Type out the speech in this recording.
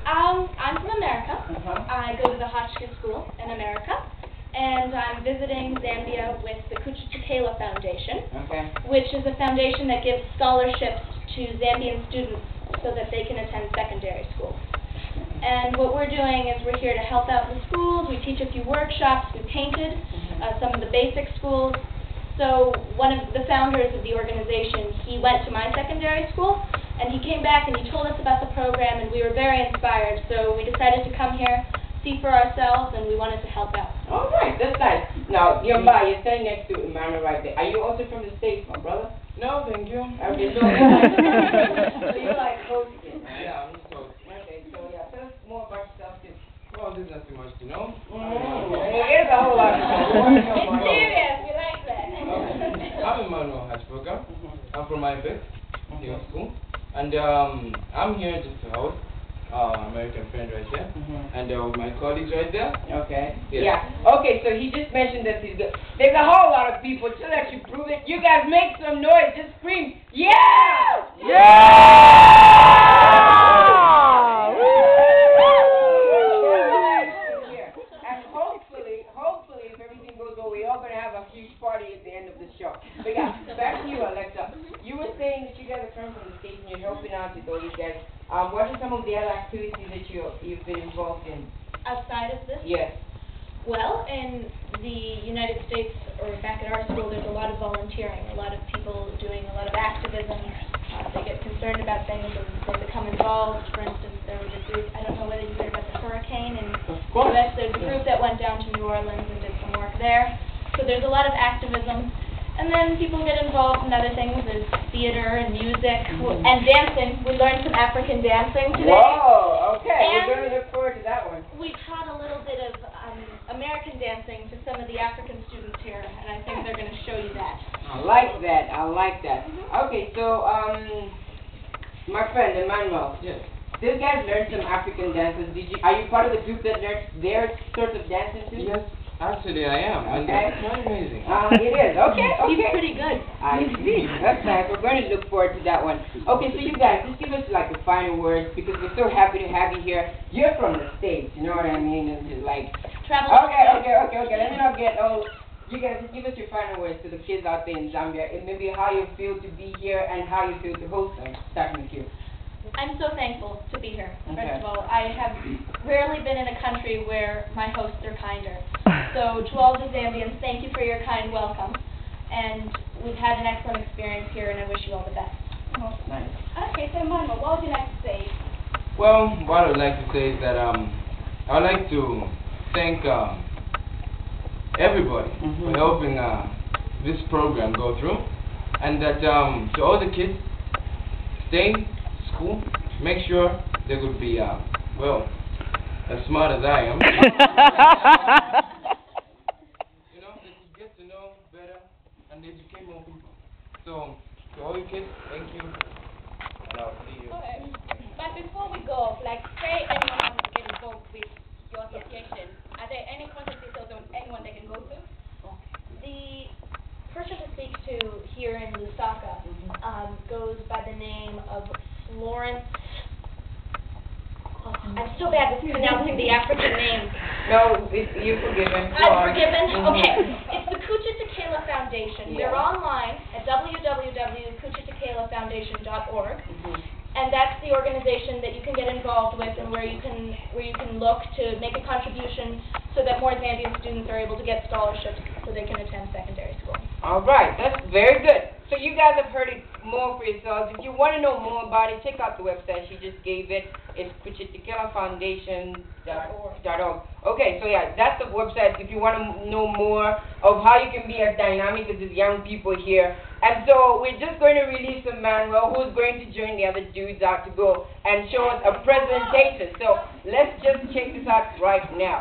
I'm from America. I go to the Hotchkiss School in America, and I'm visiting Zambia with the Kucha Chakela Foundation, which is a foundation that gives scholarships to Zambian students so that they can attend secondary school. And what we're doing is we're here to help out in the schools. We teach a few workshops. We painted some of the basic schools. So one of the founders of the organization, he went to my secondary school, and he came back and he told us about the program, and we were very inspired. So we decided to come here, see for ourselves, and we wanted to help out. All right, that's nice. Now, you're standing next to Emmanuel right there. Are you also from the States, my brother? No, thank you. Okay, so you're like hosting. Yeah, I'm so. Okay, so yeah, tell us more about yourself too. Well, there's not too much to know. It is a whole lot of fun. It's serious. We like that. I'm Emmanuel Hatchberger. I'm from IBEC, New School. And I'm here just to host American friend right there. And with my colleagues right there. Okay. Yes. Yeah. Okay, so he just mentioned that he's good. There's a whole lot of people. Just let you prove it. You guys make some noise. Just scream, yeah! And hopefully, if everything goes well, we're all going to have a huge party at the end of the show. But yeah, back to you, Alexa. You were saying that you guys are coming from the States and you're helping out with all these guys. What are some of the other activities that you've been involved in? Outside of this? Yes. Well, in the United States, or back at our school, there's a lot of volunteering, a lot of people doing a lot of activism. They get concerned about things and they become involved. For instance, there was a group, I don't know whether you heard about the hurricane in the U.S. There's a group that went down to New Orleans and did some work there. So there's a lot of activism. And then people get involved in other things. There's theater and music and dancing. We learned some African dancing today. Whoa, okay. And we're going to look forward to that one. We taught a little bit of American dancing to some of the African students here, and I think they're going to show you that. I like that. I like that. Okay, so, my friend Emmanuel. Yes. These guys learned some African dances. Are you part of the group that learned their sort of dancing too? Yes, actually I am. And Okay. it's quite amazing. It is. Okay, okay. He's pretty good. I see. That's nice. We're going to look forward to that one. Okay, so you guys, just give us like the final words because we're so happy to have you here. You're from the States, you know what I mean? And just like, Travel. okay. Let me not get old. You guys, just give us your final words to the kids out there in Zambia, and maybe how you feel to be here and how you feel to host them. Starting with you. I'm so thankful to be here. Okay. First of all, I have rarely been in a country where my hosts are kinder. So to all the Zambians, thank you for your kind welcome. And we've had an excellent experience here, and I wish you all the best. Nice. Okay, so Emmanuel, what would you like to say? Well, what I would like to say is that I would like to thank everybody for helping this program go through, and that to all the kids, stay in school, make sure they could be well, as smart as I am. You know, that you get to know better and educate more people. So to all you kids, thank you, and I'll see you. Okay. But before we go, like, say anyone wants to get involved with your association, are there any contact details on anyone they can go to? The person to speak to here in Lusaka goes by the name of Florence. Oh, I'm so bad with pronouncing the African names. No, you're forgiven. I'm forgiven? Okay. It's the Kucha Chakela Foundation. Yeah. They're online at www.kuchachakelafoundation.org. And that's the organization that you can get involved with and where you can look to make a contribution so that more Zambian students are able to get scholarships so they can attend secondary school. All right, that's very good. So you guys have heard it more for yourselves. If you want to know more about it, check out the website she just gave it. It's kuchachakelafoundation.org. Okay, so yeah, that's the website if you want to know more of how you can be as dynamic as these young people here. And so we're just going to release Emmanuel, who's going to join the other dudes out to go and show us a presentation. So let's just check this out right now.